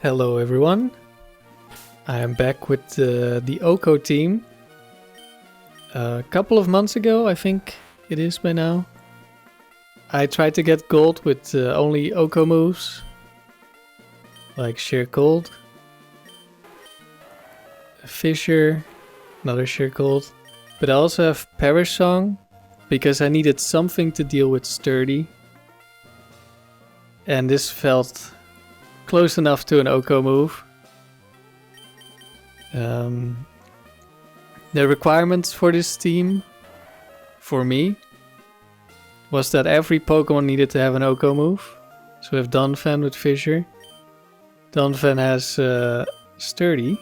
Hello everyone, I am back with the OHKO team. A couple of months ago, I think it is by now, I tried to get gold with only OHKO moves, like Sheer Cold, Fissure, another Sheer Cold, but I also have Perish Song, because I needed something to deal with Sturdy, and this felt close enough to an OHKO move. The requirements for this team, for me, was that every Pokemon needed to have an OHKO move. So we have Donphan with Fissure. Donphan has Sturdy,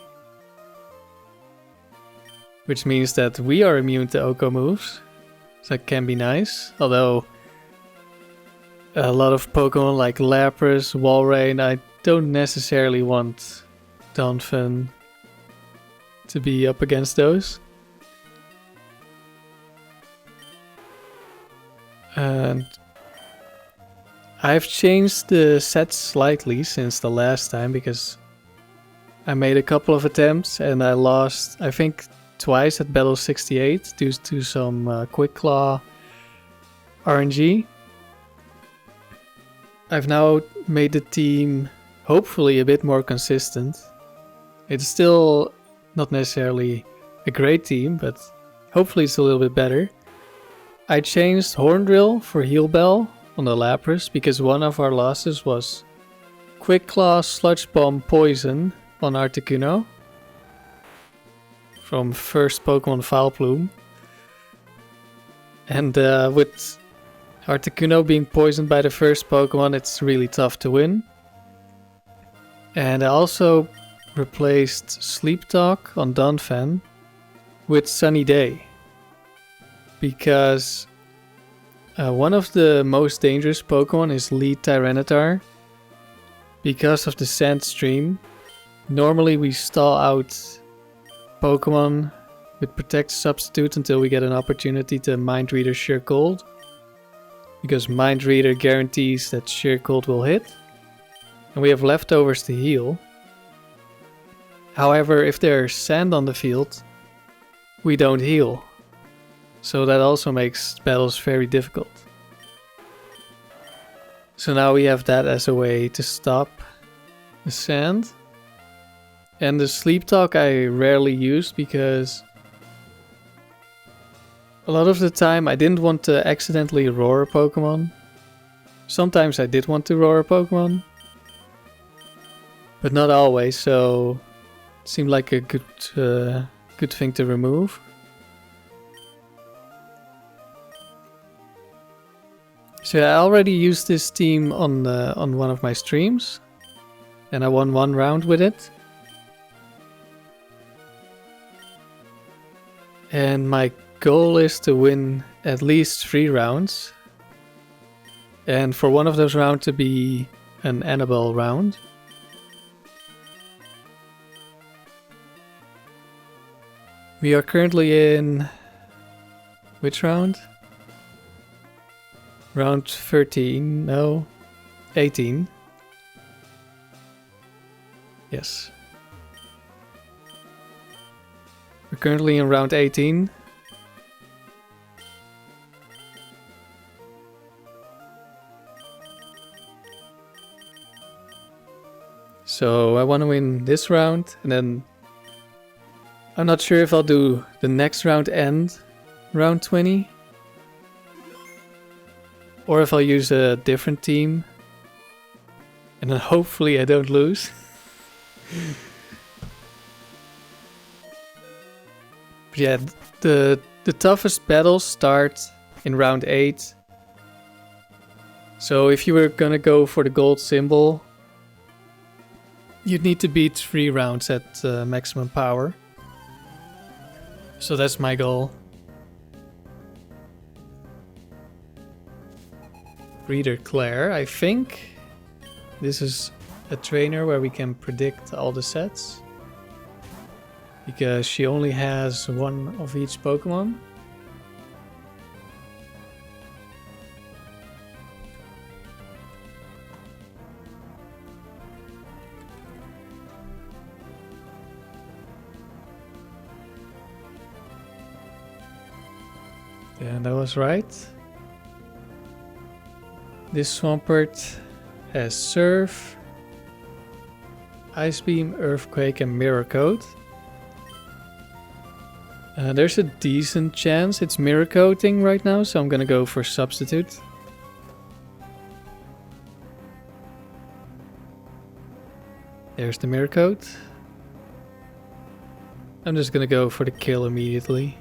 which means that we are immune to OHKO moves. So that can be nice, although a lot of Pokemon like Lapras, Walrein, I don't necessarily want Donphan to be up against those. And I've changed the sets slightly since the last time because I made a couple of attempts and I lost, I think, twice at Battle 68 due to some Quick Claw RNG. I've now made the team hopefully a bit more consistent. It's still not necessarily a great team, but hopefully it's a little bit better. I changed Horn Drill for Heal Bell on the Lapras because one of our losses was Quick Claw, Sludge Bomb, Poison on Articuno from first Pokemon Vileplume. And with Articuno being poisoned by the first Pokemon, it's really tough to win. And I also replaced Sleep Talk on Donphan with Sunny Day. Because one of the most dangerous Pokemon is lead Tyranitar. Because of the Sand Stream, normally we stall out Pokemon with Protect Substitute until we get an opportunity to Mind Reader Sheer Cold. Because Mind Reader guarantees that Sheer Cold will hit. And we have leftovers to heal. However, if there's sand on the field, we don't heal. So that also makes battles very difficult. So now we have that as a way to stop the sand. And the Sleep Talk I rarely use because a lot of the time I didn't want to accidentally roar a Pokemon. Sometimes I did want to roar a Pokemon, but not always, so it seemed like a good thing to remove. So I already used this team on one of my streams, and I won one round with it. And my goal is to win at least 3 rounds, and for one of those rounds to be an Annabelle round. We are currently in which round? Round 13, no, 18. Yes. We're currently in round 18. So I want to win this round, and then I'm not sure if I'll do the next round and round 20. Or if I'll use a different team. And then hopefully I don't lose. But yeah, the toughest battles start in round 8. So if you were gonna go for the gold symbol, you'd need to beat 3 rounds at maximum power. So that's my goal. Breeder Claire, I think this is a trainer where we can predict all the sets. Because she only has one of each Pokemon. And that was right. This Swampert has Surf, Ice Beam, Earthquake and Mirror Coat. There's a decent chance it's Mirror Coating right now, so I'm gonna go for Substitute. There's the Mirror Coat. I'm just gonna go for the kill immediately.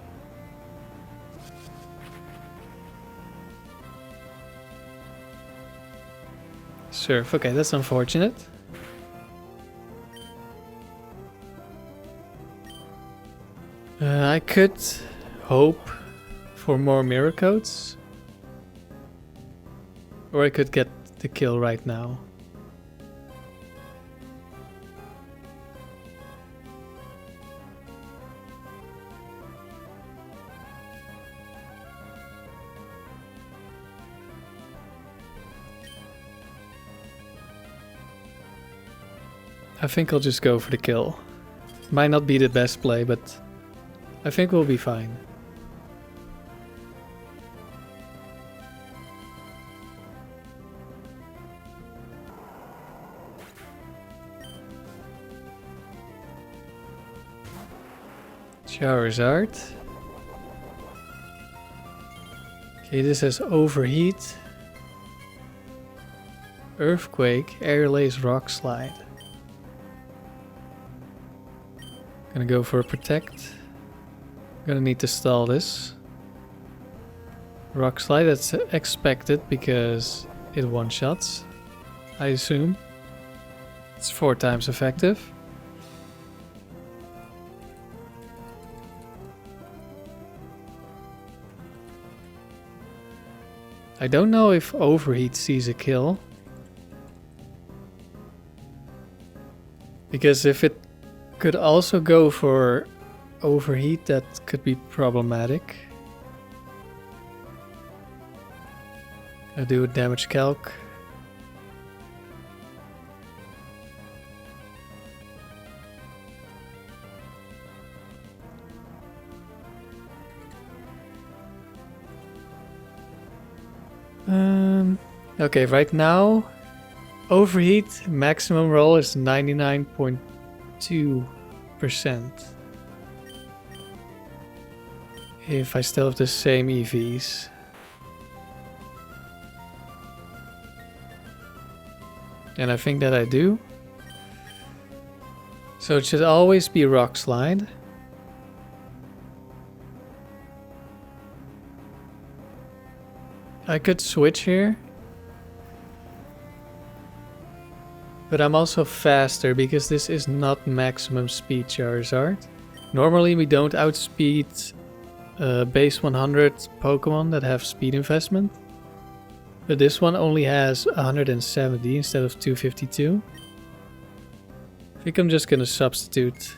Surf, okay, that's unfortunate. I could hope for more Mirror Coats. Or I could get the kill right now. I think I'll just go for the kill. Might not be the best play, but I think we'll be fine. Charizard. Okay, this has Overheat, Earthquake, Airlace, Rock Slide. Gonna go for a Protect. Gonna need to stall this. Rock Slide, that's expected because it one-shots, I assume. It's 4 times effective. I don't know if Overheat sees a kill. Because if it could also go for Overheat, that could be problematic. I do a damage calc. Okay, right now Overheat maximum roll is 99.2%. If I still have the same EVs. And I think that I do. So it should always be Rock Slide. I could switch here. But I'm also faster because this is not maximum speed Charizard. Normally we don't outspeed base 100 Pokemon that have speed investment. But this one only has 170 instead of 252. I think I'm just gonna substitute.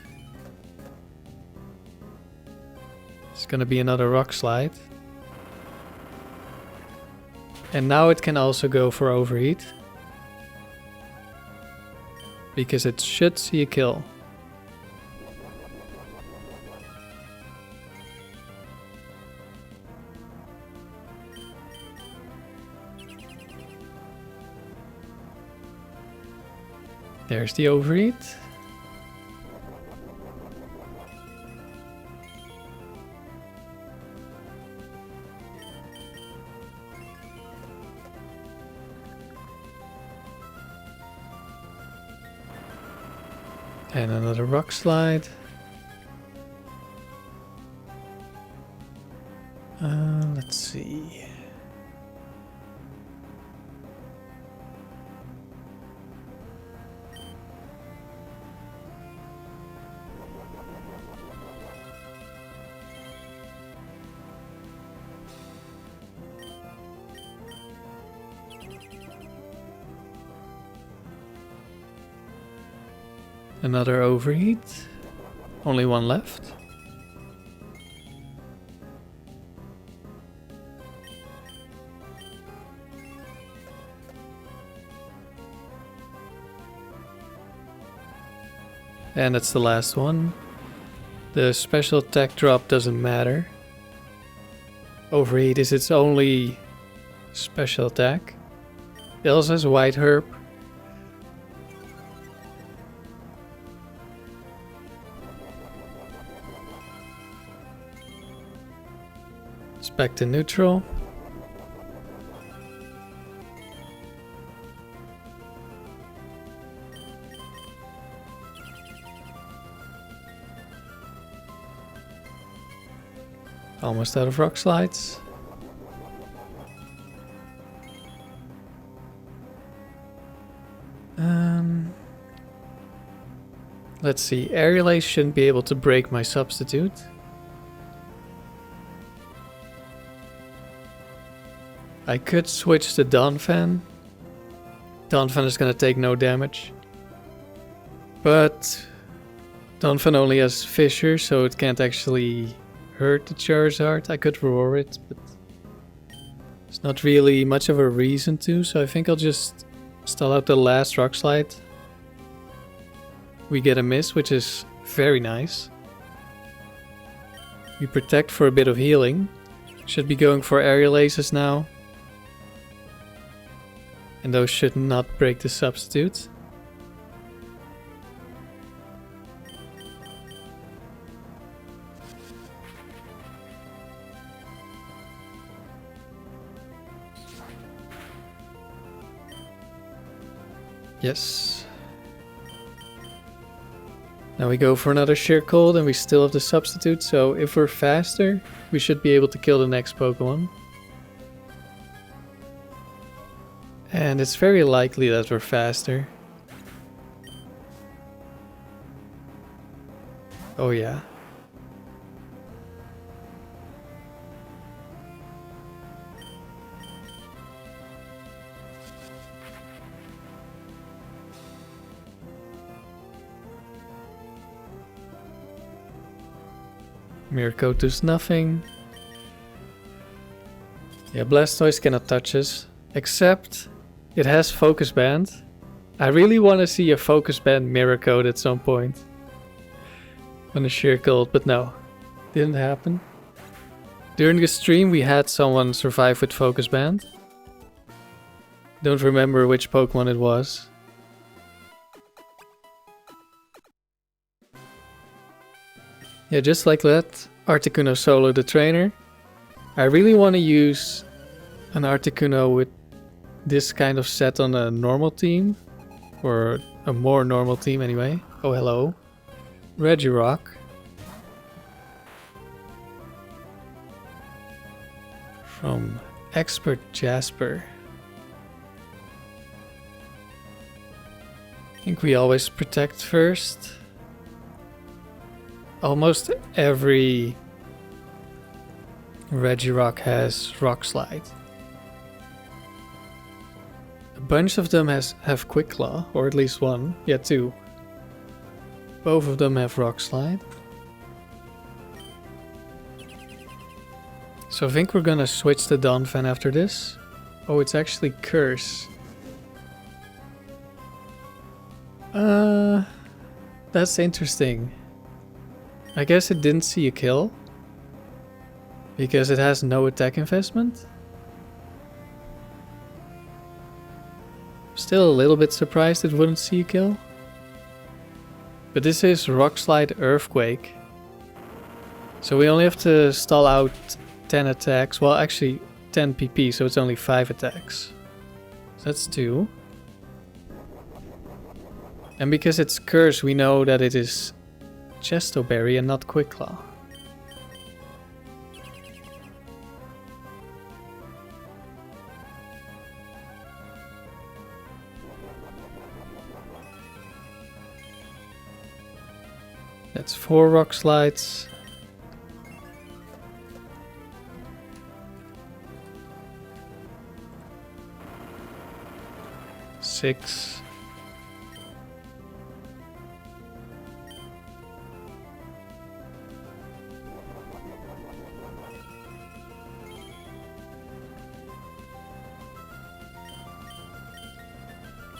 It's gonna be another Rock Slide. And now it can also go for Overheat. Because it should see a kill. There's the Overheat. And another Rock Slide. Let's see. Another Overheat. Only one left. And that's the last one. The special attack drop doesn't matter. Overheat is its only special attack. It also has White Herb. It's back to neutral. Almost out of rock slides. Let's see. Aerial Ace shouldn't be able to break my substitute. I could switch to Donphan. Donphan is gonna take no damage. But Donphan only has Fissure, so it can't actually hurt the Charizard. I could roar it, but there's not really much of a reason to, so I think I'll just stall out the last Rock Slide. We get a miss, which is very nice. We protect for a bit of healing. Should be going for Aerial Aces now. And those should not break the substitute. Yes. Now we go for another Sheer Cold and we still have the substitute, so if we're faster, we should be able to kill the next Pokemon. And it's very likely that we're faster. Oh yeah. Mirror Coat does nothing. Yeah, Blastoise cannot touch us. Except it has Focus Band. I really want to see a Focus Band Mirror Coat at some point. On a Sheer Cold, but no. Didn't happen. During the stream we had someone survive with Focus Band. Don't remember which Pokemon it was. Yeah, just like that, Articuno solo the trainer. I really want to use an Articuno with this kind of set on a normal team. Or a more normal team anyway. Oh, hello. Regirock. From Expert Jasper. I think we always protect first. Almost every Regirock has Rock Slide. A bunch of them have Quick Claw, or at least one. Yeah, two. Both of them have Rock Slide. So I think we're gonna switch to Donphan after this. Oh, it's actually Curse. That's interesting. I guess it didn't see a kill. Because it has no attack investment. Still a little bit surprised it wouldn't see a kill. But this is Rock Slide Earthquake. So we only have to stall out 10 attacks. Well, actually 10 PP, so it's only 5 attacks. So that's 2. And because it's Curse, we know that it is Chesto Berry and not Quick Claw. That's 4 Rock Slides. Six.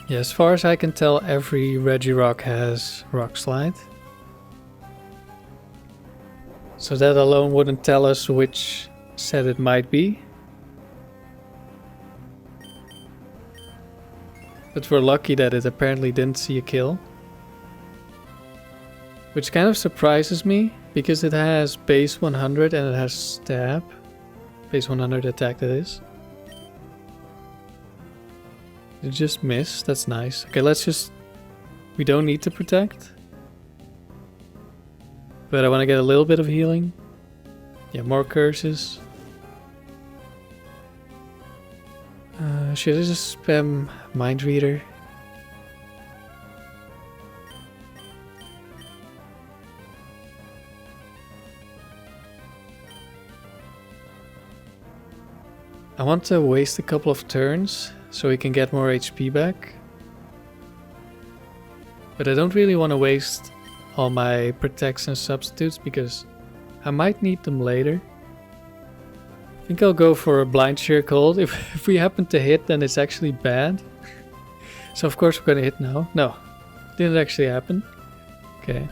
Yeah, as far as I can tell, every Regirock has Rock Slide. So that alone wouldn't tell us which said it might be. But we're lucky that it apparently didn't see a kill. Which kind of surprises me, because it has base 100 and it has stab. Base 100 attack, that is. It just missed, that's nice. Okay, let's just... We don't need to protect. But I want to get a little bit of healing. Yeah, more curses. Should I just spam Mind Reader? I want to waste a couple of turns so we can get more HP back. But I don't really want to waste all my protects and substitutes because I might need them later. I think I'll go for a blind shear cold. If we happen to hit, then it's actually bad. So of course we're gonna hit now. No, didn't actually happen. Okay.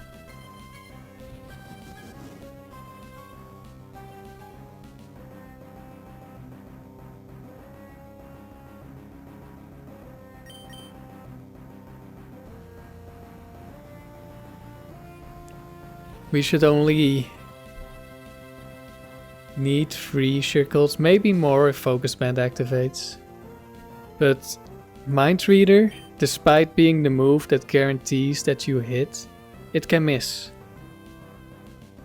We should only need 3 circles, maybe more if Focus Band activates. But Mind Reader, despite being the move that guarantees that you hit, it can miss.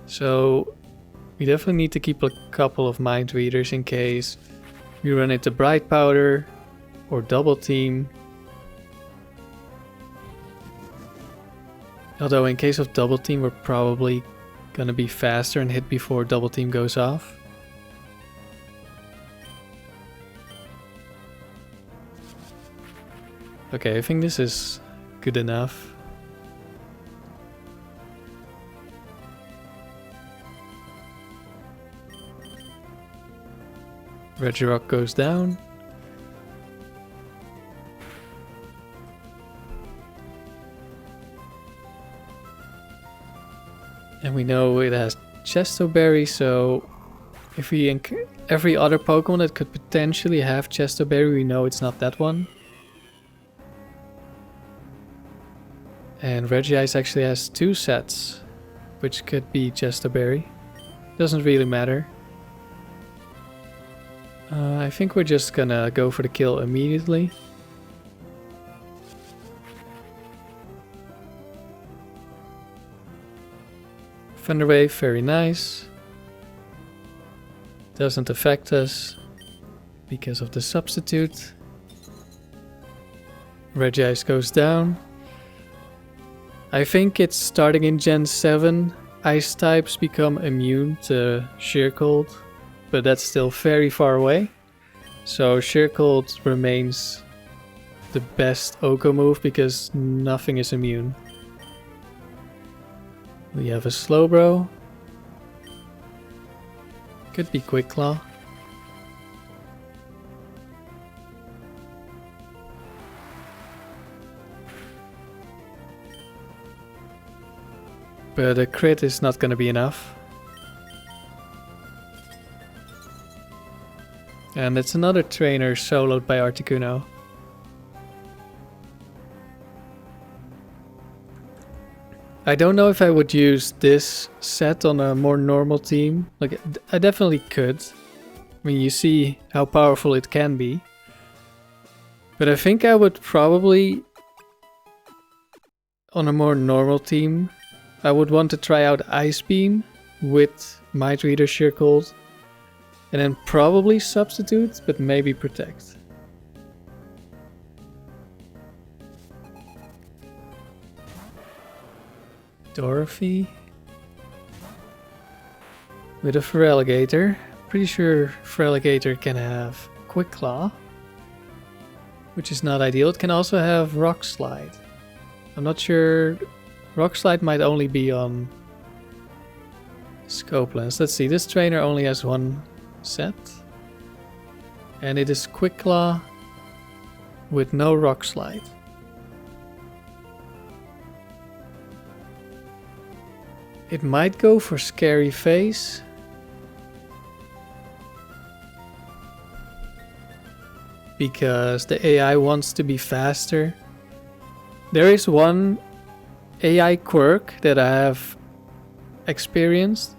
So we definitely need to keep a couple of Mind Readers in case we run into Bright Powder or Double Team. Although in case of Double Team we're probably gonna be faster and hit before Double Team goes off. Okay, I think this is good enough. Regirock goes down. And we know it has Chesto Berry, so if we every other Pokemon that could potentially have Chesto Berry, we know it's not that one. And Regice actually has 2 sets, which could be Chesto Berry. Doesn't really matter. I think we're just gonna go for the kill immediately. Thunder Wave, very nice. Doesn't affect us because of the substitute. Regice goes down. I think it's starting in Gen 7. Ice types become immune to Sheer Cold, but that's still very far away. So Sheer Cold remains the best OHKO move because nothing is immune. We have a Slowbro. Could be Quick Claw. But a crit is not going to be enough. And it's another trainer soloed by Articuno. I don't know if I would use this set on a more normal team. Like, I definitely could. I mean, you see how powerful it can be. But I think I would probably, on a more normal team, I would want to try out Ice Beam with Mind Reader Sheer Cold. And then probably substitute, but maybe protect. Dorothy. With a Feraligatr. Pretty sure Feraligatr can have Quick Claw. Which is not ideal. It can also have Rock Slide. I'm not sure. Rock Slide might only be on Scope Lens. Let's see, this trainer only has 1 set. And it is Quick Claw with no Rock Slide. It might go for Scary Face. because the AI wants to be faster. There is one AI quirk that I have experienced,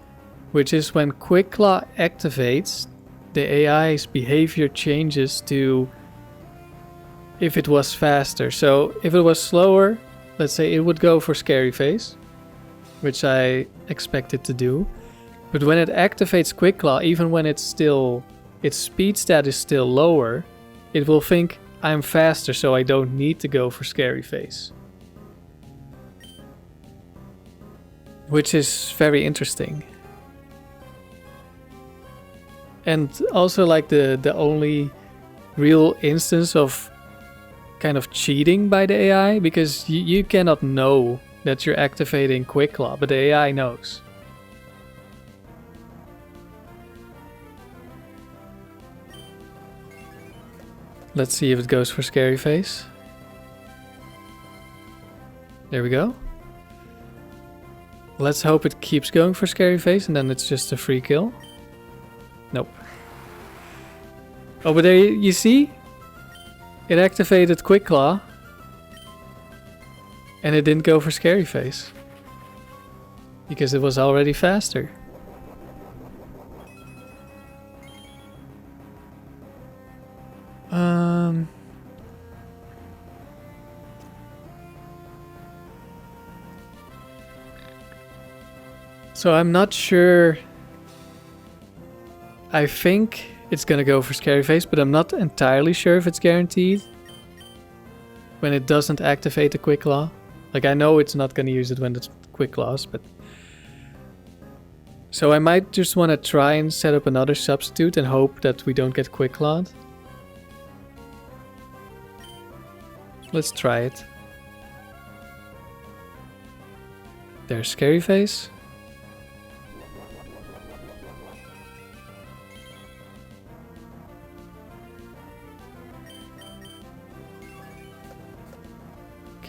which is when Quick Claw activates, the AI's behavior changes to if it was faster. So if it was slower, let's say it would go for Scary Face, which I expect it to do. But when it activates Quick Claw, even when it's still, its speed stat is still lower, it will think I'm faster, so I don't need to go for Scary Face. Which is very interesting. And also like the only real instance of kind of cheating by the AI, because you cannot know that you're activating Quick Claw, but the AI knows. Let's see if it goes for Scary Face. There we go. Let's hope it keeps going for Scary Face and then it's just a free kill. Nope. Oh, but there you see? It activated Quick Claw. And it didn't go for Scary Face. Because it was already faster. So I'm not sure. I think it's gonna go for Scary Face, but I'm not entirely sure if it's guaranteed. When it doesn't activate the Quick Claw. Like, I know it's not gonna use it when it's Quick Claws, but... So I might just want to try and set up another substitute and hope that we don't get Quick Clawed. Let's try it. There's Scary Face.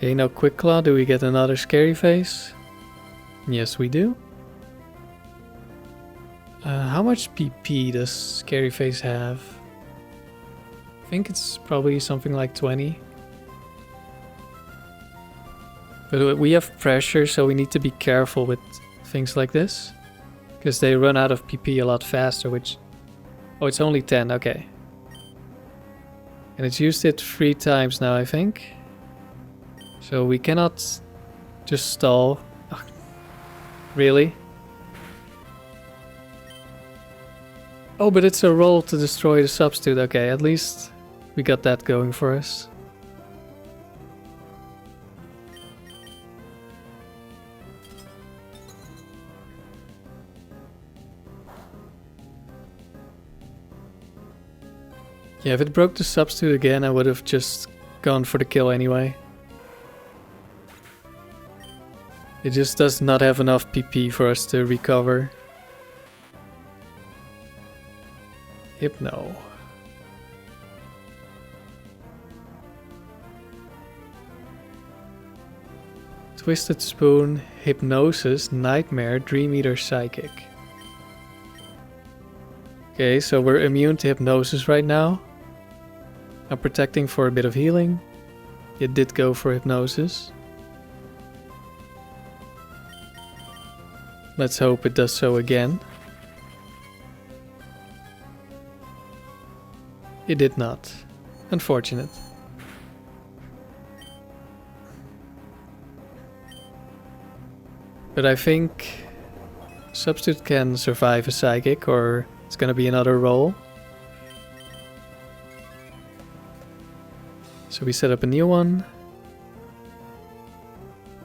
Okay, no Quick Claw. Do we get another Scary Face? Yes, we do. How much PP does Scary Face have? I think it's probably something like 20. But we have pressure, so we need to be careful with things like this. Because they run out of PP a lot faster, which... Oh, it's only 10, okay. And it's used it 3 times now, I think. So we cannot just stall. Oh, really? Oh, but it's a roll to destroy the substitute. Okay, at least we got that going for us. Yeah, if it broke the substitute again, I would have just gone for the kill anyway. It just does not have enough PP for us to recover. Hypno. Twisted Spoon, Hypnosis, Nightmare, Dream Eater, Psychic. Okay, so we're immune to Hypnosis right now. I'm protecting for a bit of healing. It did go for Hypnosis. Let's hope it does so again. It did not. Unfortunate. But I think Substitute can survive a Psychic, or it's gonna be another roll. So we set up a new one.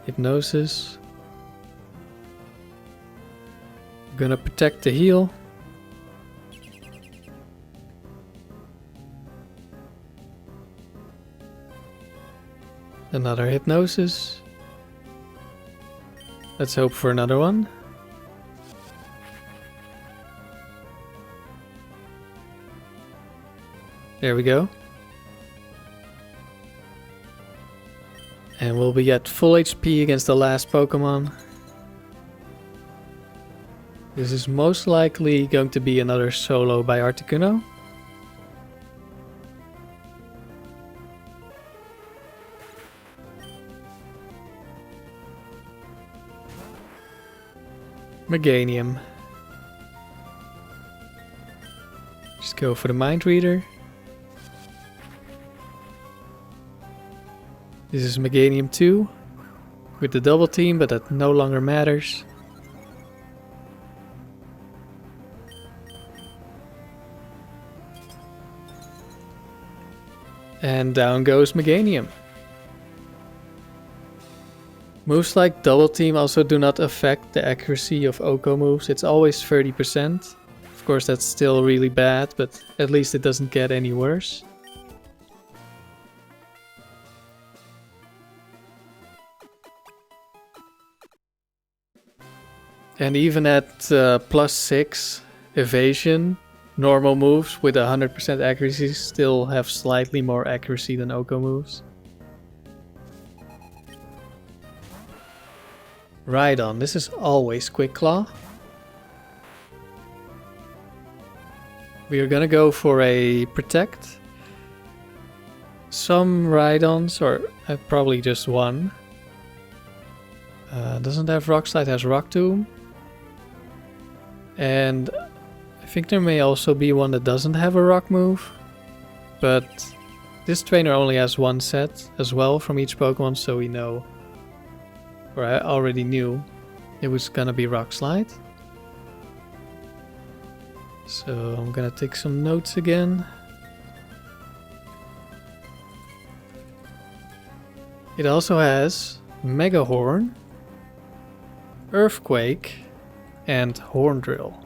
Hypnosis. I'm gonna protect the heal. Another Hypnosis. Let's hope for another one. There we go. And we'll be at full HP against the last Pokemon. This is most likely going to be another solo by Articuno. Meganium. Just go for the Mind Reader. This is Meganium 2 with the double team, but that no longer matters. And down goes Meganium. Moves like double team also do not affect the accuracy of OHKO moves. It's always 30%. Of course, that's still really bad, but at least it doesn't get any worse. And even at +6 evasion, normal moves with 100% accuracy still have slightly more accuracy than OHKO moves. Rhydon, this is always Quick Claw. We are gonna go for a Protect. Some Rhydons, or probably just one. Doesn't have Rock Slide, has Rock Tomb. And I think there may also be one that doesn't have a rock move. But this trainer only has one set as well from each Pokemon, so we know, or I already knew, it was gonna be Rock Slide. So I'm gonna take some notes again. It also has Mega Horn, Earthquake, and Horn Drill.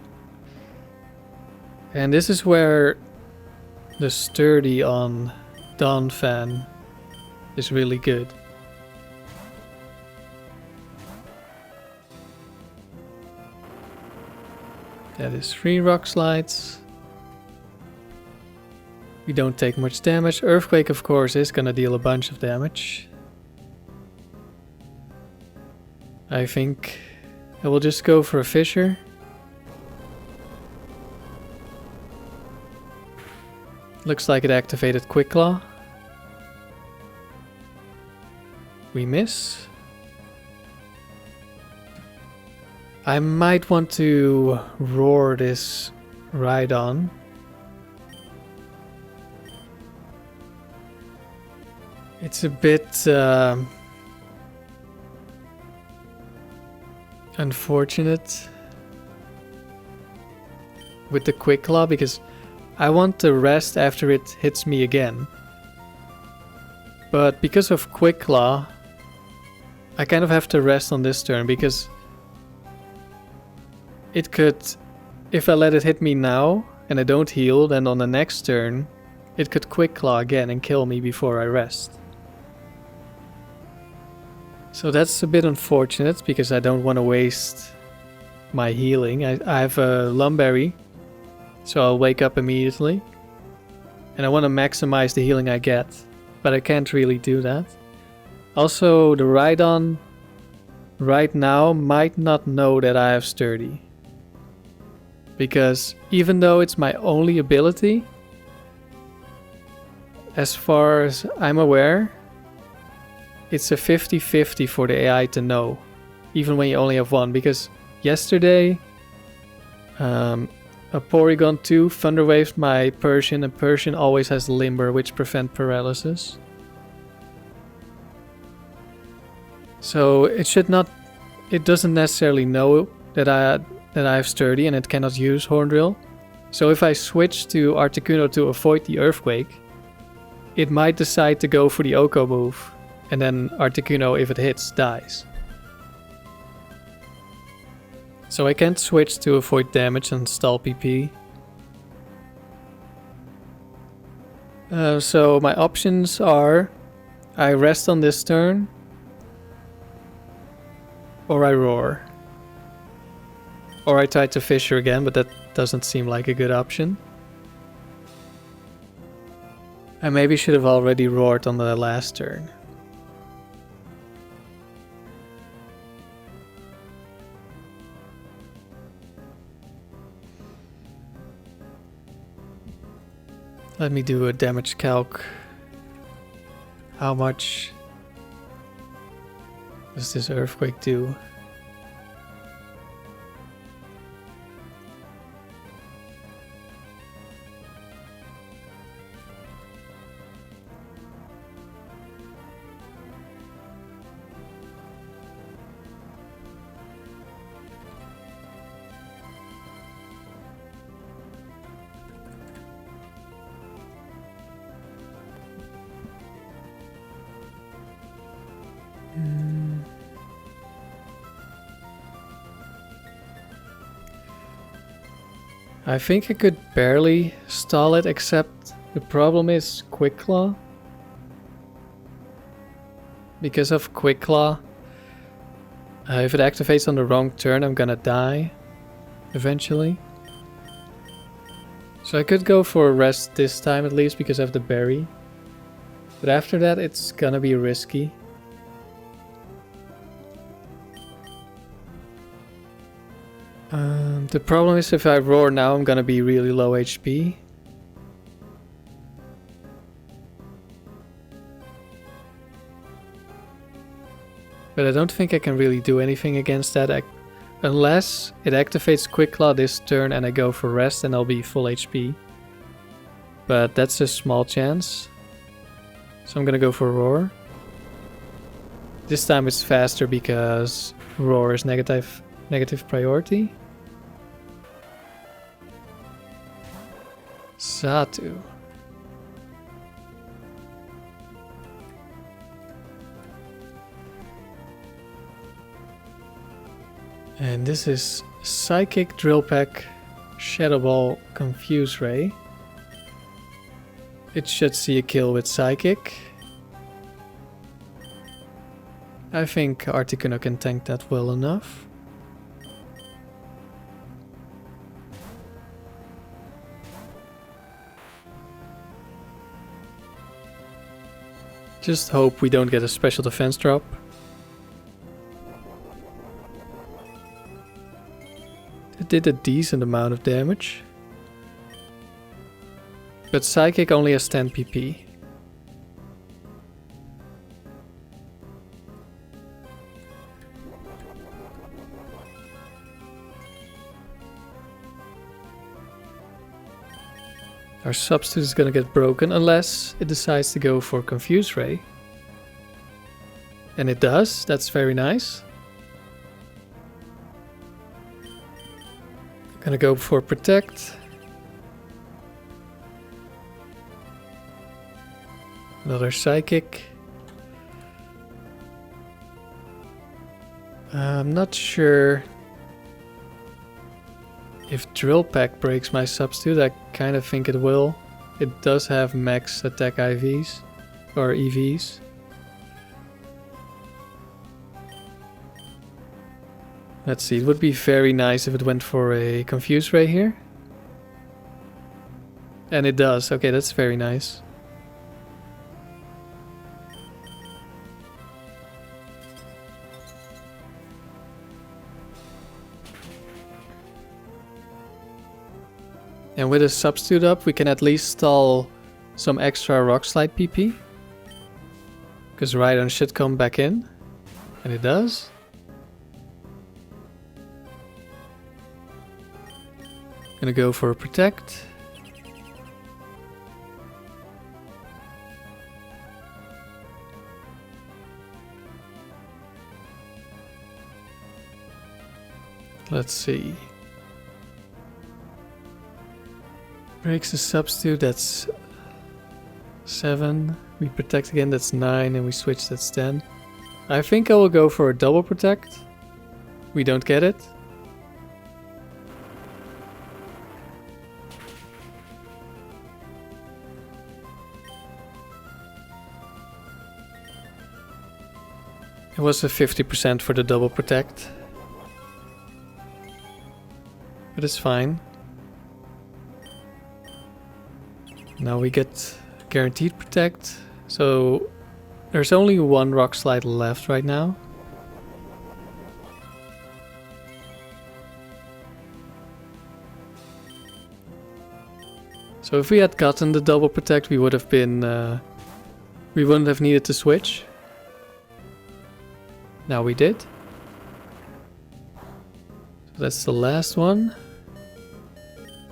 And this is where the Sturdy on Donphan is really good. That is 3 Rock Slides. We don't take much damage. Earthquake, of course, is gonna deal a bunch of damage. I think I will just go for a Fissure. Looks like it activated Quick Claw. We miss. I might want to roar this Rhydon. It's a bit unfortunate with the Quick Claw because I want to rest after it hits me again. But because of Quick Claw, I kind of have to rest on this turn because it could, if I let it hit me now and I don't heal, then on the next turn it could Quick Claw again and kill me before I rest. So that's a bit unfortunate because I don't want to waste my healing. I have a Lumberry, so I'll wake up immediately. And I want to maximize the healing I get, but I can't really do that. Also, the Rhydon right now might not know that I have Sturdy. Because even though it's my only ability, as far as I'm aware, it's a 50-50 for the AI to know, even when you only have one. Because yesterday, a Porygon 2 Thunderwaved my Persian, and Persian always has Limber, which prevent paralysis. So it doesn't necessarily know that I have Sturdy and it cannot use Horn Drill. So if I switch to Articuno to avoid the Earthquake, it might decide to go for the OHKO move, and then Articuno, if it hits, dies. So I can't switch to avoid damage and stall PP. So my options are, I rest on this turn, or I roar. Or I try to Fissure again, but that doesn't seem like a good option. I maybe should have already roared on the last turn. Let me do a damage calc. How much does this Earthquake do? I think I could barely stall it, except the problem is Quick Claw. Because of Quick Claw, if it activates on the wrong turn, I'm gonna die eventually. So I could go for a rest this time at least because I have the berry. But after that, it's gonna be risky. The problem is if I roar now, I'm gonna be really low HP. But I don't think I can really do anything against that unless it activates Quick Claw this turn and I go for rest and I'll be full HP. But that's a small chance. So I'm gonna go for roar. This time it's faster because roar is negative priority. Satu. And this is Psychic, Drill Peck, Shadow Ball, Confuse Ray. It should see a kill with Psychic. I think Articuno can tank that well enough. Just hope we don't get a special defense drop. It did a decent amount of damage. But Psychic only has 10 PP. Our substitute is gonna get broken unless it decides to go for Confuse Ray. And it does, that's very nice. Gonna go for Protect. Another Psychic. I'm not sure if Drill Peck breaks my substitute. I kind of think it will. It does have max attack IVs or EVs. Let's see, it would be very nice if it went for a Confuse Ray here. And it does. Okay, that's very nice. And with a substitute up, we can at least stall some extra Rock Slide PP. Because Rhydon should come back in. And it does. Gonna go for a Protect. Let's see. Breaks the substitute, that's 7. We Protect again, that's 9, and we switch, that's 10. I think I will go for a double Protect. We don't get it. It was a 50% for the double Protect. But it's fine. Now we get guaranteed Protect. So there's only one Rock Slide left right now. So if we had gotten the double Protect, we would have been... we wouldn't have needed to switch. Now we did. So that's the last one.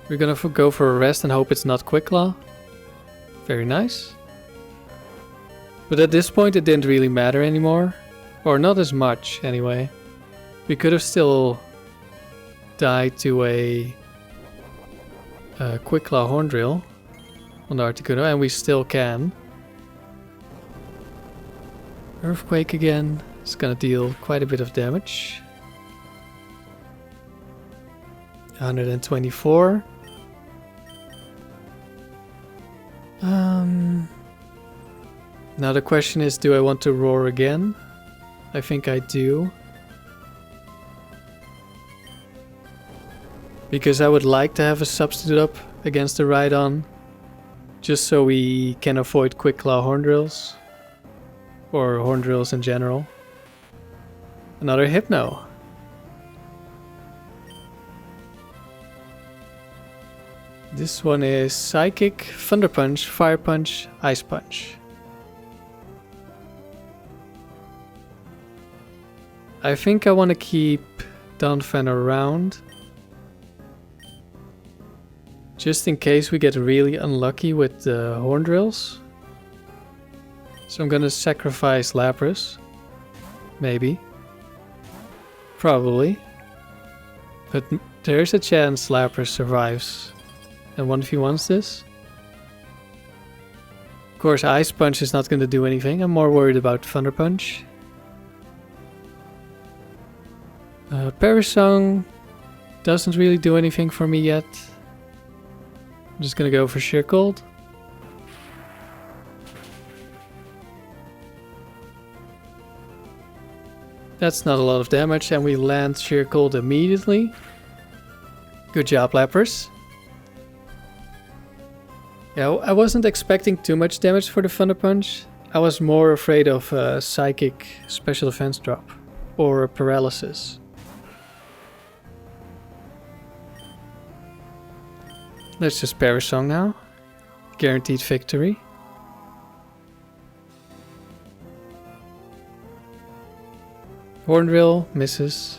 We're gonna go for a rest and hope it's not Quick Claw. Very nice. But at this point it didn't really matter anymore. Or not as much anyway. We could have still died to a Quick Claw Horn Drill on the Articuno, and we still can. Earthquake again. It's gonna deal quite a bit of damage. 124. Now the question is, do I want to roar again? I think I do. Because I would like to have a substitute up against the Rhydon. Just so we can avoid Quick Claw Horn Drills. Or Horn Drills in general. Another Hypno. This one is Psychic, Thunder Punch, Fire Punch, Ice Punch. I think I want to keep Donphan around. Just in case we get really unlucky with the Horn Drills. So I'm gonna sacrifice Lapras. Maybe. Probably. But there's a chance Lapras survives. And 1v1s this. Of course, Ice Punch is not going to do anything. I'm more worried about Thunder Punch. Parasong doesn't really do anything for me yet. I'm just going to go for Sheer Cold. That's not a lot of damage, and we land Sheer Cold immediately. Good job, Lapras. Yeah, I wasn't expecting too much damage for the Thunder Punch. I was more afraid of a Psychic Special Defense drop. Or a Paralysis. Let's just Parasong now. Guaranteed victory. Horn Drill misses.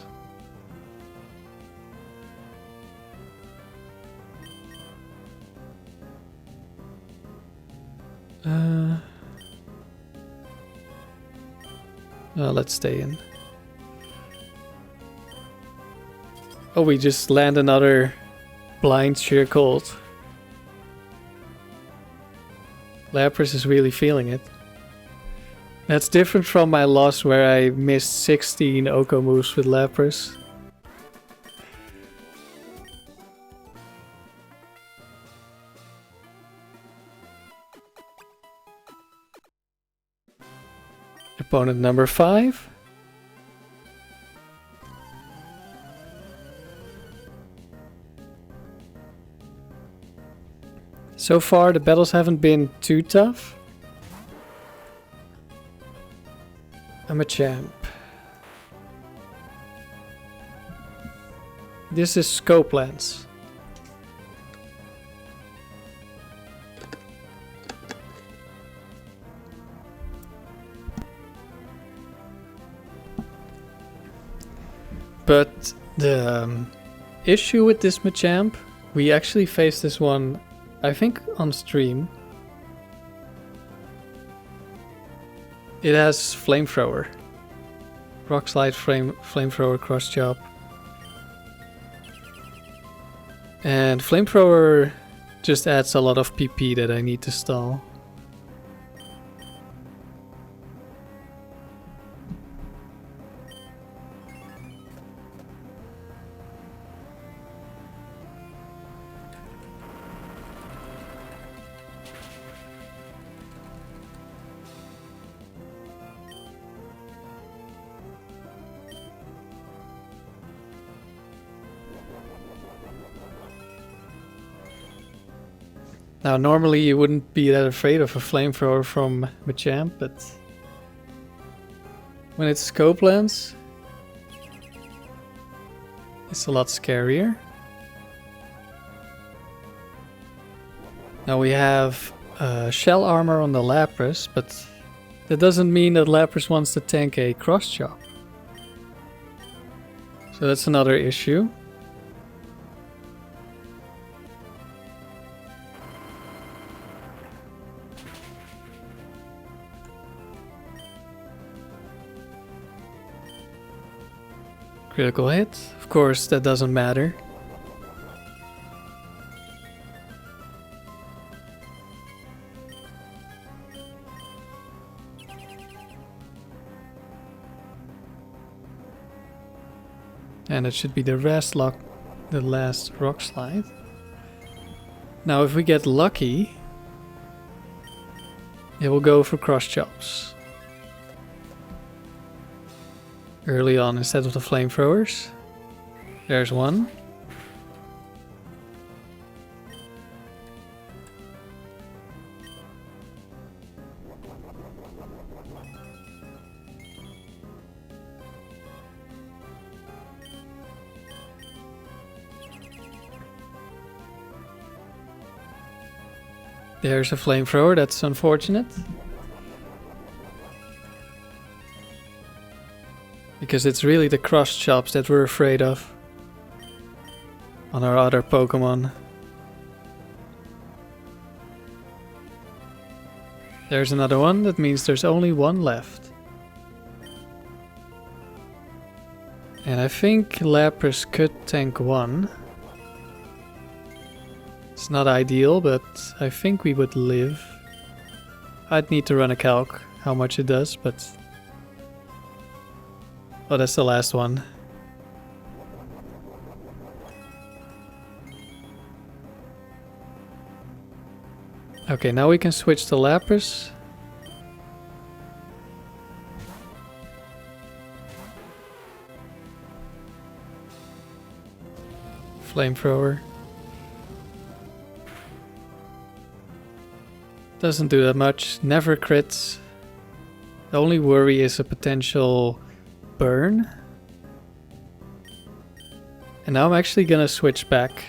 Let's stay in. Oh, we just land another blind Sheer Cold. Lapras is really feeling it. That's different from my loss where I missed 16 OHKO moves with Lapras. Opponent number 5. So far the battles haven't been too tough. I'm a champ. This is Scope Lens. But the issue with this Machamp, we actually faced this one, I think, on stream. It has Flamethrower. Rock Slide, Flamethrower, Cross Chop. And Flamethrower just adds a lot of PP that I need to stall. Now, normally you wouldn't be that afraid of a Flamethrower from Machamp, but when it's Scope Lens, it's a lot scarier. Now we have Shell Armor on the Lapras, but that doesn't mean that Lapras wants to tank a Cross Chop. So that's another issue. Critical hit. Of course, that doesn't matter. And it should be the last Rock Slide. Now, if we get lucky, It will go for cross chops early on instead of the flamethrowers. There's one. There's a flamethrower, that's unfortunate. Because it's really the cross chops that we're afraid of on our other Pokemon. There's another one, that means there's only one left. And I think Lapras could tank one. It's not ideal, but I think we would live. I'd need to run a calc how much it does, but... Oh, that's the last one. Okay, now we can switch to Lapras. Flamethrower. Doesn't do that much, never crits. The only worry is a potential burn. And now I'm actually gonna switch back,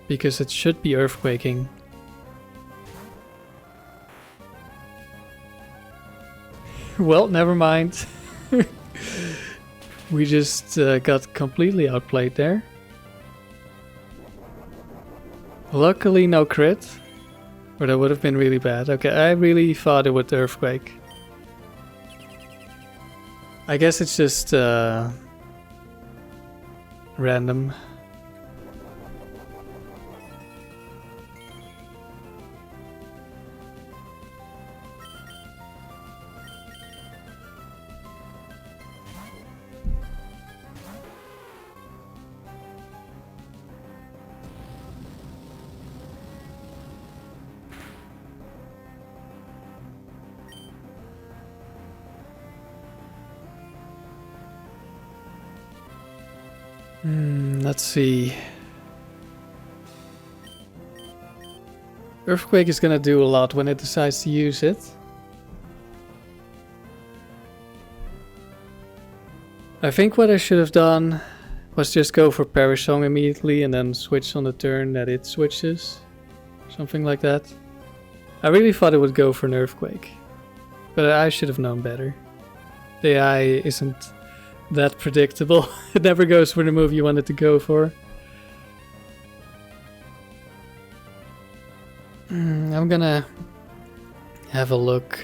because it should be earthquaking. Well, never mind. We just got completely outplayed there. Luckily no crit. Or that would have been really bad. Okay, I really thought it would earthquake. I guess it's just random. Let's see. Earthquake is gonna do a lot when it decides to use it. I think what I should have done was just go for Perish Song immediately and then switch on the turn that it switches. Something like that. I really thought it would go for an Earthquake. But I should have known better. The AI isn't that predictable. It never goes for the move you want it to go for. I'm gonna have a look.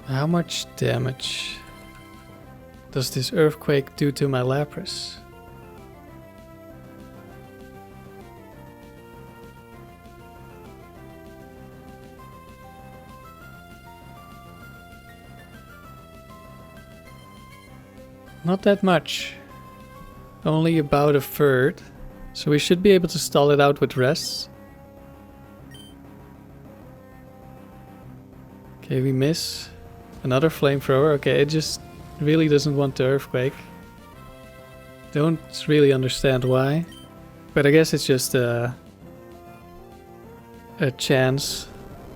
How much damage does this Earthquake do to my Lapras? Not that much. Only about a third. So we should be able to stall it out with rests. Okay, we miss. Another flamethrower. Okay, it just really doesn't want the Earthquake. Don't really understand why. But I guess it's just a chance.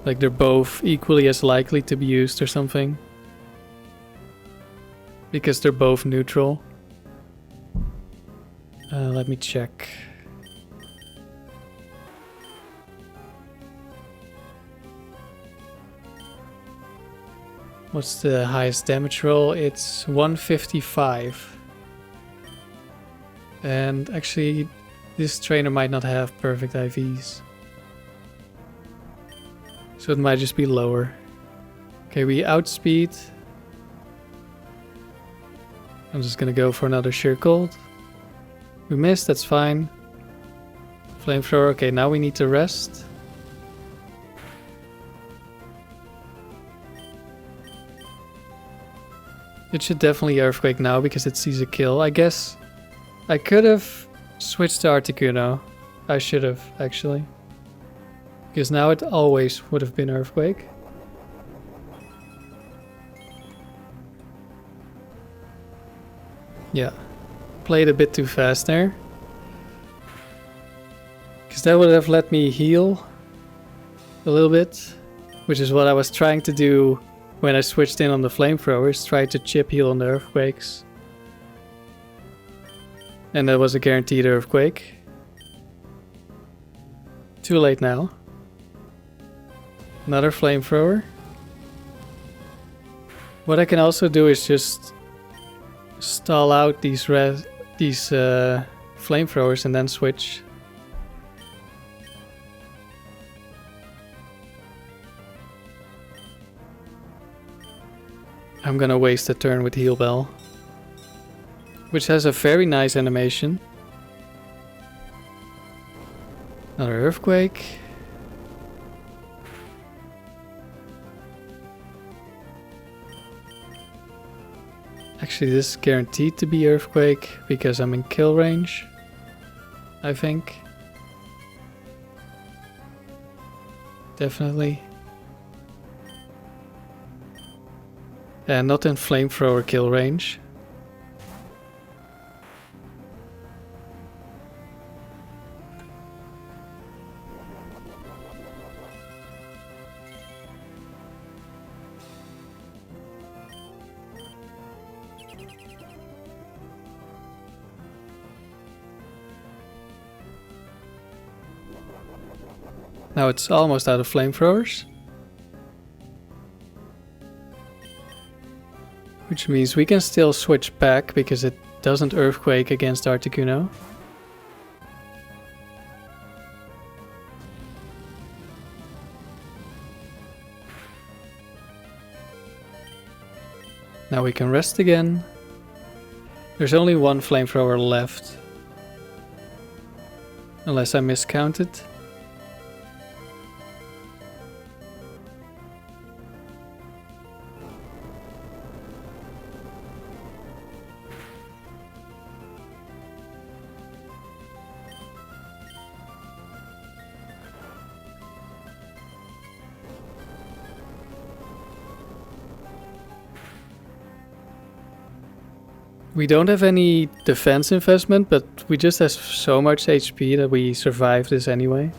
Like they're both equally as likely to be used or something. Because they're both neutral. Let me check. What's the highest damage roll? It's 155. And actually, this trainer might not have perfect IVs. So it might just be lower. Okay, we outspeed. I'm just gonna go for another Sheer Cold. We missed, that's fine. Flamethrower, okay, now we need to rest. It should definitely Earthquake now because it sees a kill. I guess I could have switched to Articuno. I should have, actually. Because now it always would have been Earthquake. Yeah. Played a bit too fast there. Because that would have let me heal a little bit. Which is what I was trying to do when I switched in on the flamethrowers. Try to chip heal on the Earthquakes. And that was a guaranteed Earthquake. Too late now. Another flamethrower. What I can also do is just stall out these flamethrowers and then switch. I'm gonna waste a turn with Heal Bell, which has a very nice animation. Another Earthquake. Actually, this is guaranteed to be Earthquake because I'm in kill range, I think. Definitely. And not in flamethrower kill range. Now it's almost out of flamethrowers. Which means we can still switch back because it doesn't Earthquake against Articuno. Now we can rest again. There's only one flamethrower left. Unless I miscounted. We don't have any defense investment, but we just have so much HP that we survive this anyway.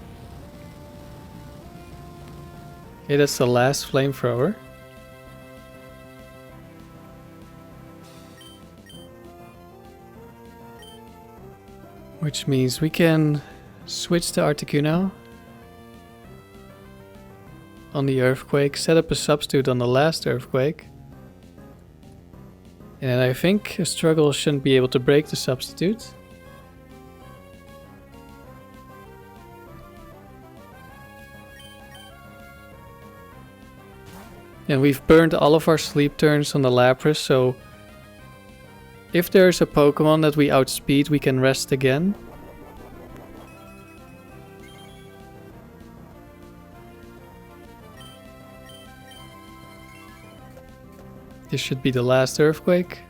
Okay, that's the last flamethrower. Which means we can switch to Articuno on the Earthquake, set up a substitute on the last Earthquake. And I think a struggle shouldn't be able to break the substitute. And we've burned all of our sleep turns on the Lapras, so if there's a Pokemon that we outspeed, we can rest again. This should be the last Earthquake.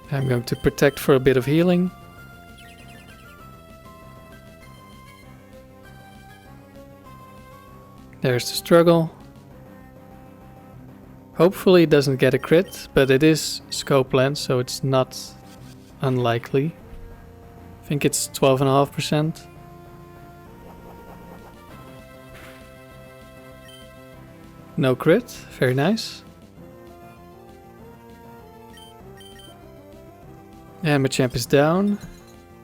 I'm going to protect for a bit of healing. There's the struggle. Hopefully it doesn't get a crit, but it is scope lens, so it's not unlikely. I think it's 12.5%. No crit, very nice. And Machamp is down.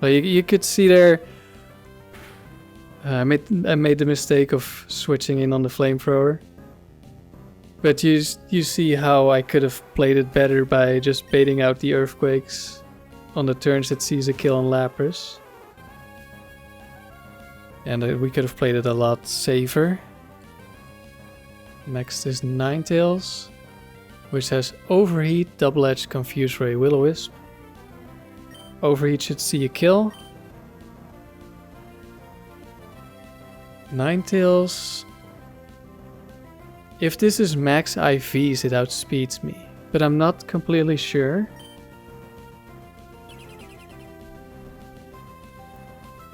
Well, you could see there, I made the mistake of switching in on the flamethrower. But you see how I could have played it better by just baiting out the Earthquakes on the turns it sees a kill on Lapras. And we could have played it a lot safer. Next is Ninetales, which has Overheat, Double-Edged, Confuse Ray, Will-O-Wisp. Overheat should see a kill. Ninetales. If this is max IVs, it outspeeds me, but I'm not completely sure.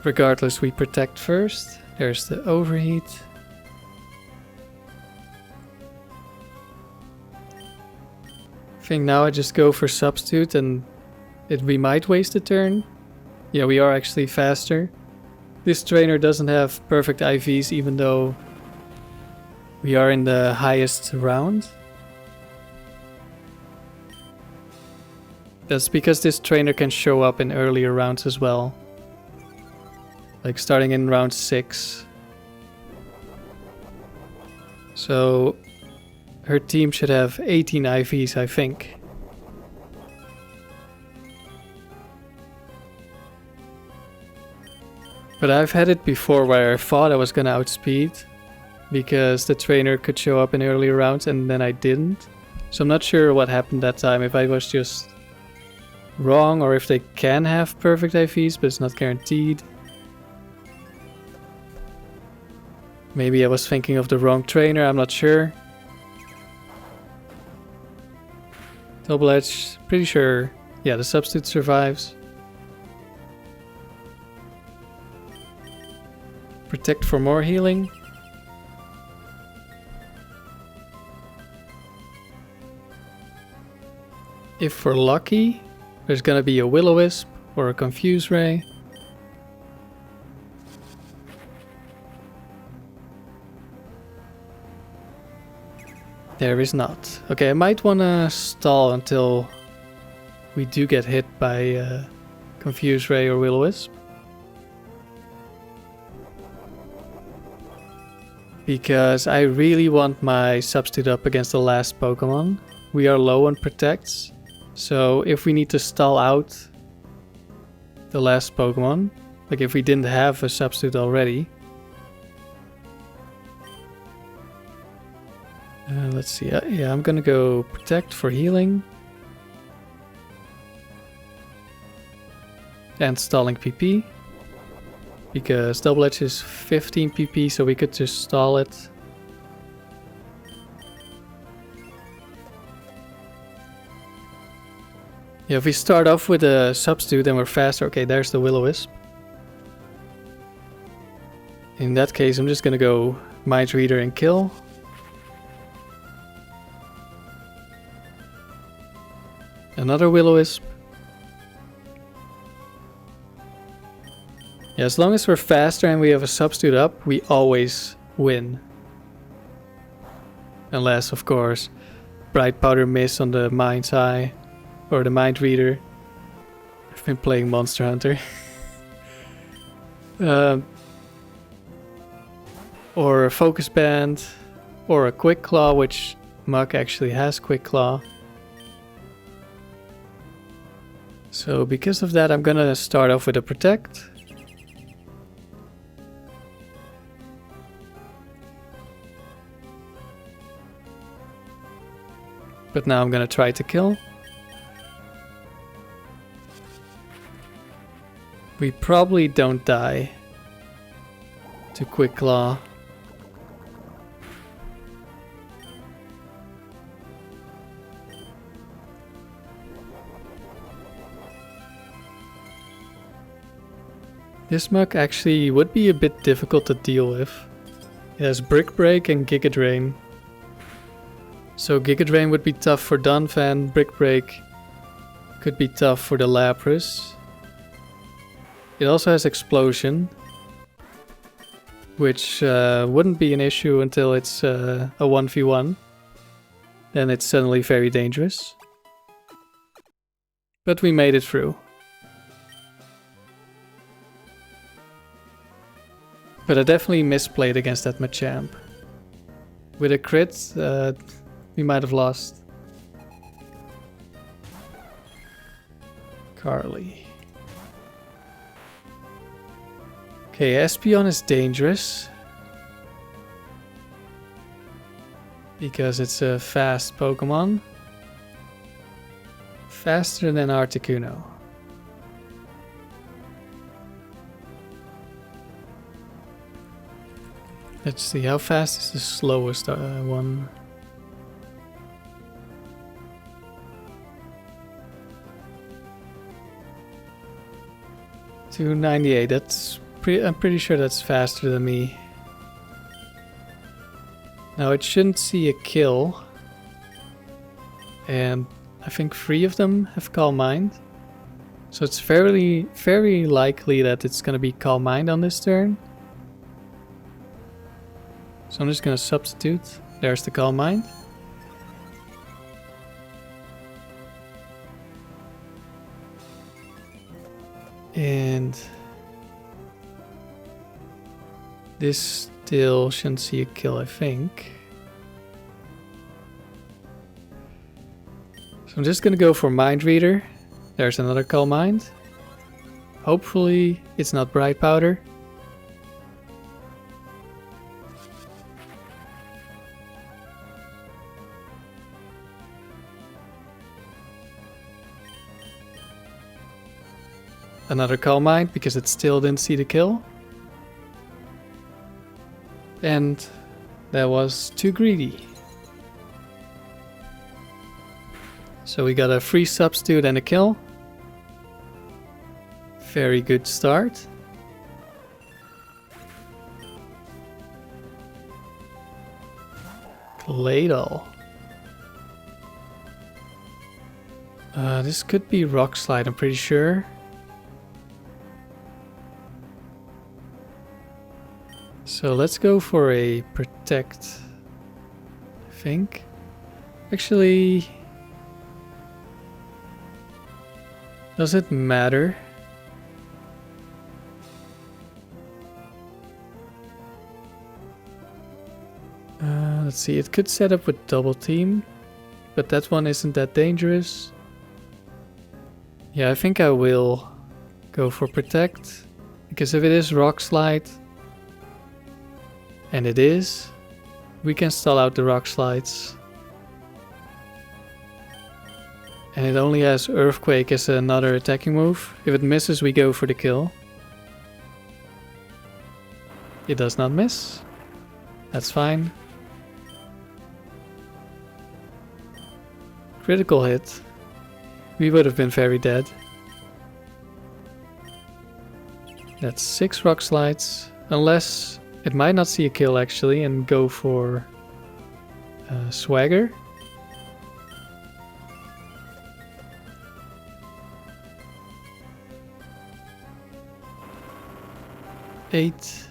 Regardless, we protect first. There's the overheat. I think now I just go for substitute and we might waste a turn. Yeah, we are actually faster. This trainer doesn't have perfect IVs even though we are in the highest round. That's because this trainer can show up in earlier rounds as well. Like starting in round 6. So her team should have 18 IVs, I think. But I've had it before where I thought I was gonna outspeed because the trainer could show up in earlier rounds and then I didn't. So I'm not sure what happened that time, if I was just wrong or if they can have perfect IVs but it's not guaranteed. Maybe I was thinking of the wrong trainer, I'm not sure. Double Edge, pretty sure. Yeah, the substitute survives. Protect for more healing. If we're lucky, there's gonna be a Will-O-Wisp or a Confuse Ray. There is not. Okay, I might wanna stall until we do get hit by Confuse Ray or Will-O-Wisp. Because I really want my substitute up against the last Pokemon. We are low on protects. So if we need to stall out the last Pokemon, like if we didn't have a substitute already. Let's see, yeah, I'm gonna go protect for healing. And stalling PP. Because Double Edge is 15 PP, so we could just stall it. Yeah, if we start off with a substitute and we're faster, okay, there's the Will-O-Wisp. In that case, I'm just gonna go Mind Reader and kill. Another Will-O-Wisp. Yeah, as long as we're faster and we have a substitute up, we always win. Unless, of course, Bright Powder miss on the Mind's Eye. Or the Mind Reader. I've been playing Monster Hunter. Or a Focus Band. Or a Quick Claw, which Muk actually has Quick Claw. So because of that, I'm gonna start off with a Protect. But now I'm gonna try to kill. We probably don't die to Quick Claw. This Muk actually would be a bit difficult to deal with. It has Brick Break and Giga Drain. So Giga Drain would be tough for Donphan, Brick Break could be tough for the Lapras. It also has Explosion, which wouldn't be an issue until it's a 1v1. Then it's suddenly very dangerous. But we made it through. But I definitely misplayed against that Machamp. With a crit, we might have lost. Carly. Okay, Espeon is dangerous. Because it's a fast Pokemon. Faster than Articuno. Let's see, how fast is the slowest one? 298, that's I'm pretty sure that's faster than me. Now it shouldn't see a kill. And I think 3 of them have Calm Mind. So it's very likely that it's going to be Calm Mind on this turn. So I'm just going to substitute. There's the Calm Mind. And this still shouldn't see a kill, I think. So I'm just going to go for Mind Reader. There's another Calm Mind. Hopefully it's not Bright Powder. Another Calm Mind because it still didn't see the kill. And that was too greedy. So we got a free substitute and a kill. Very good start. Claydol. This could be Rock Slide, I'm pretty sure. So let's go for a Protect, I think. Actually, does it matter? Let's see, it could set up with Double Team, but that one isn't that dangerous. Yeah, I think I will go for Protect, because if it is Rock Slide, and it is, we can stall out the Rock Slides. And it only has Earthquake as another attacking move. If it misses, we go for the kill. It does not miss. That's fine. Critical hit. We would have been very dead. That's 6 Rock Slides. Unless it might not see a kill actually and go for Swagger. Eight.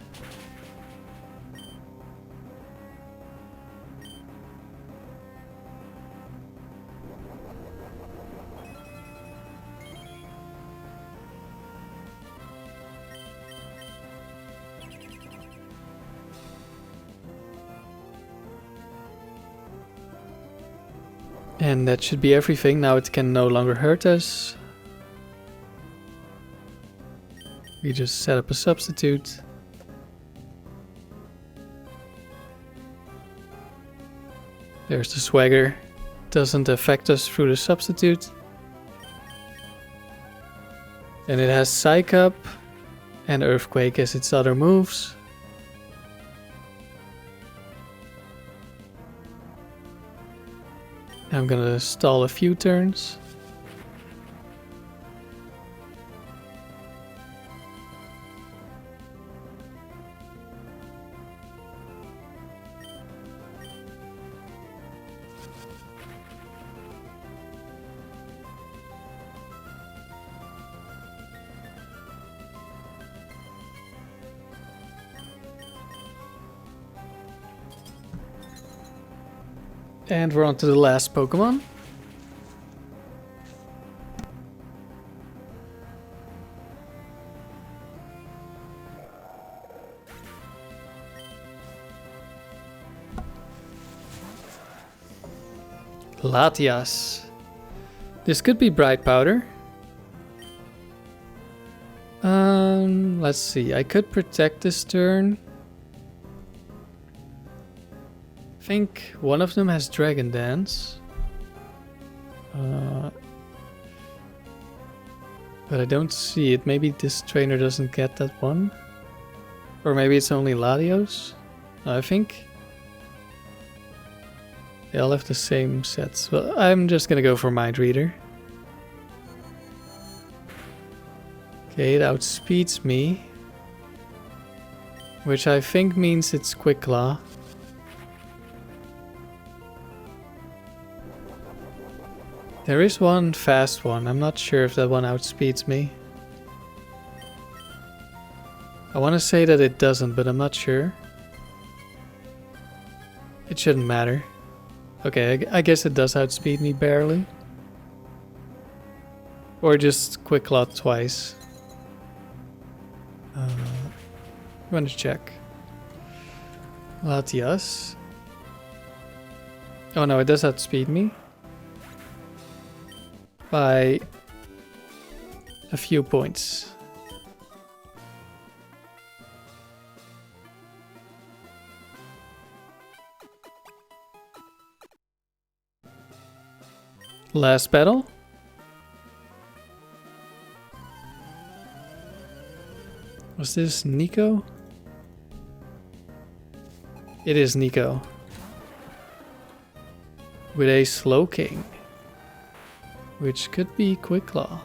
And that should be everything. Now it can no longer hurt us. We just set up a substitute. There's the Swagger. Doesn't affect us through the substitute. And it has Psych Up and Earthquake as its other moves. I'm gonna stall a few turns. And we're on to the last Pokemon. Latias. This could be Bright Powder. Let's see. I could protect this turn. I think one of them has Dragon Dance. But I don't see it. Maybe this trainer doesn't get that one. Or maybe it's only Latios. I think they all have the same sets. Well, I'm just gonna go for Mind Reader. Okay, it outspeeds me. which I think means it's Quick Claw. There is one fast one. I'm not sure if that one outspeeds me. I want to say that it doesn't, but I'm not sure. It shouldn't matter. Okay, I guess it does outspeed me barely. Or just Quick Claw twice. I'm gonna check. Latias. Oh no, it does outspeed me. By a few points. Last battle. Was this Nico? It is Nico. With a Slowking. Which could be Quick Claw.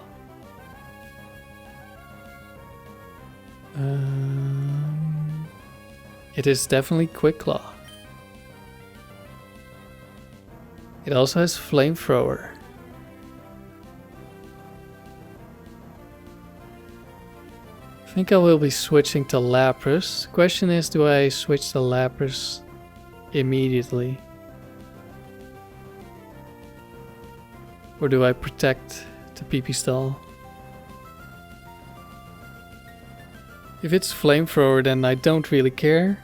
It is definitely Quick Claw. It also has Flamethrower. I think I will be switching to Lapras. Question is, do I switch to Lapras immediately? Or do I protect the PP stall? If it's Flamethrower, then I don't really care.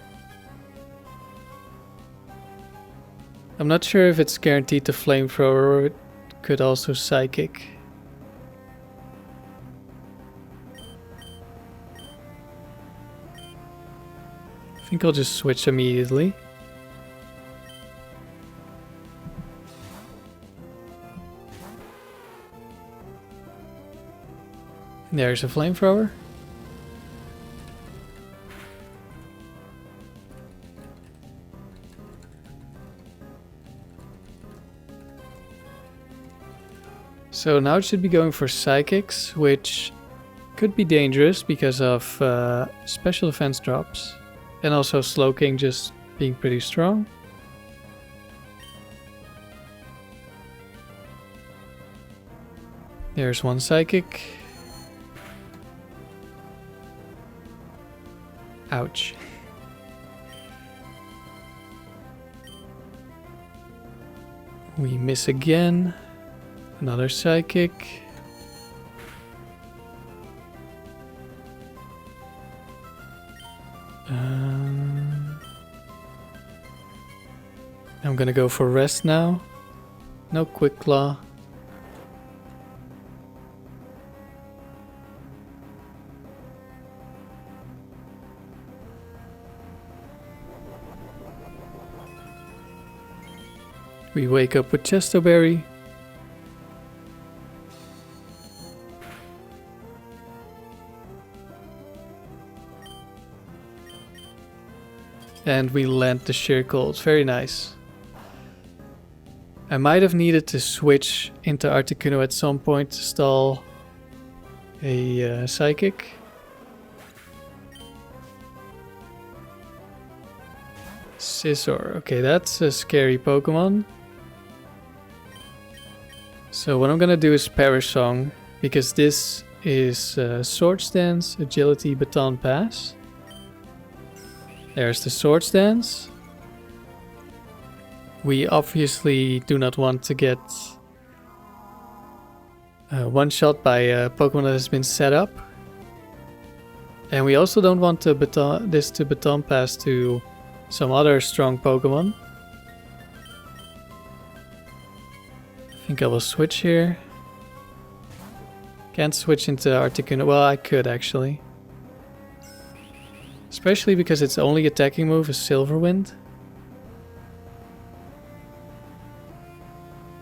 I'm not sure if it's guaranteed to Flamethrower or it could also Psychic. I think I'll just switch immediately. There's a Flamethrower. So now it should be going for Psychics, which could be dangerous because of special defense drops. And also Slowking just being pretty strong. There's one Psychic. Ouch. We miss again. Another Psychic. I'm gonna go for Rest now. No Quick Claw. We wake up with Chesto Berry. And we land the Sheer Cold. Very nice. I might have needed to switch into Articuno at some point to stall a Psychic. Fissure. Okay, that's a scary Pokemon. So what I'm gonna do is Perish Song, because this is Swords Dance, Agility, Baton Pass. There's the Swords Dance. We obviously do not want to get one shot by a Pokemon that has been set up. And we also don't want to this to Baton Pass to some other strong Pokemon. I think I will switch here. Can't switch into Articuno. Well, I could actually. Especially because its only attacking move is Silver Wind.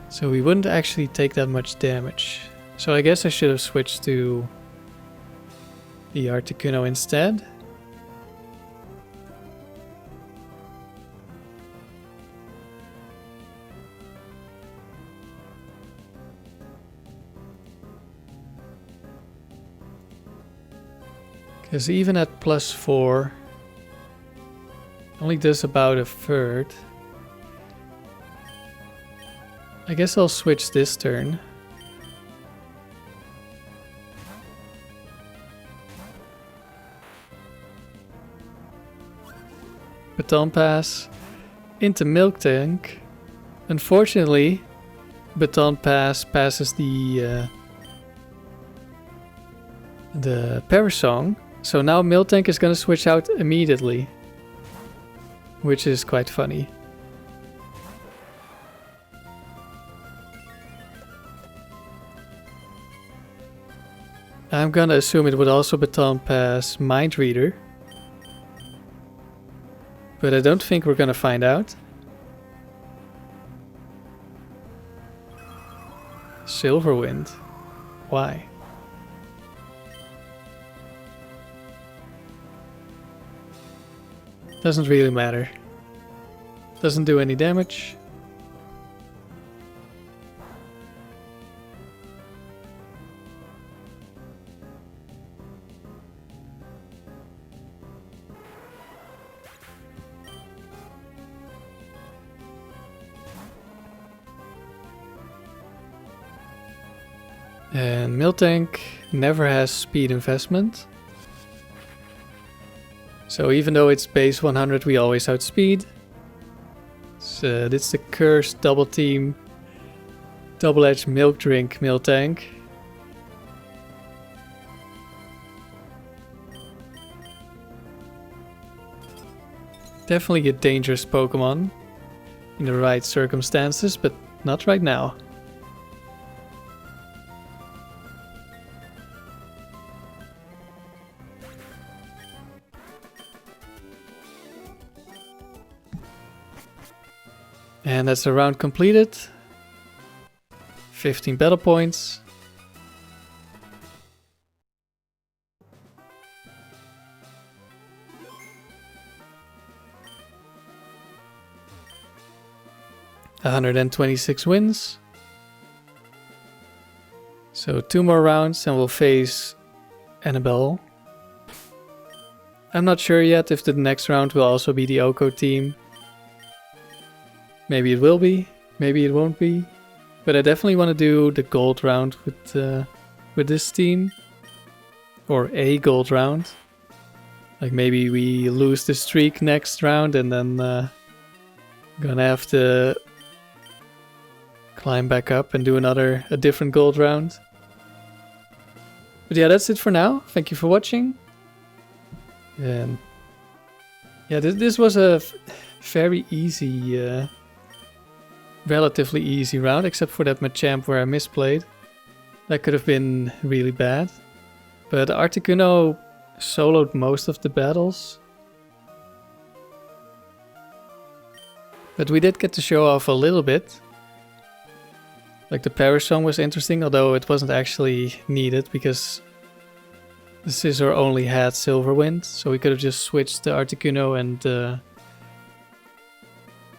So we wouldn't actually take that much damage. So I guess I should have switched to the Articuno instead. Because even at +4, Only does about a third. I guess I'll switch this turn. Baton Pass into Milk Tank. Unfortunately, Baton Pass passes the Parasong. So now Milk Tank is gonna switch out immediately. Which is quite funny. I'm gonna assume it would also Baton Pass Mind Reader. But I don't think we're gonna find out. Silverwind. Why? Doesn't really matter. Doesn't do any damage. And Miltank never has speed investment. So even though it's base 100, we always outspeed. So this is the cursed double team, double edged milk drink Miltank. Definitely a dangerous Pokemon in the right circumstances, but not right now. And that's a round completed. 15 battle points. $126 wins. So 2 more rounds and we'll face Annabelle. I'm not sure yet if the next round will also be the OHKO team. Maybe it will be, maybe it won't be. But I definitely want to do the gold round with this team. Or a gold round. Like maybe we lose the streak next round and then gonna have to climb back up and do a different gold round. But yeah, that's it for now. Thank you for watching. And yeah, this was a very easy, relatively easy round, except for that Machamp where I misplayed. That could have been really bad. But Articuno soloed most of the battles. But we did get to show off a little bit. Like the Parasong was interesting, although it wasn't actually needed because the Scissor only had Silverwind. So we could have just switched the Articuno and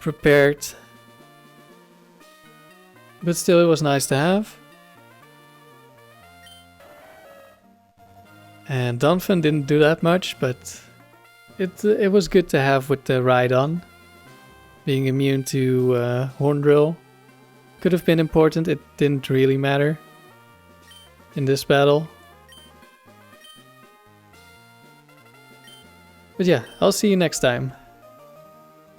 prepared. But still, it was nice to have. And Donphan didn't do that much, but it was good to have with the Rhydon. Being immune to Horn Drill could have been important. It didn't really matter in this battle. But yeah, I'll see you next time.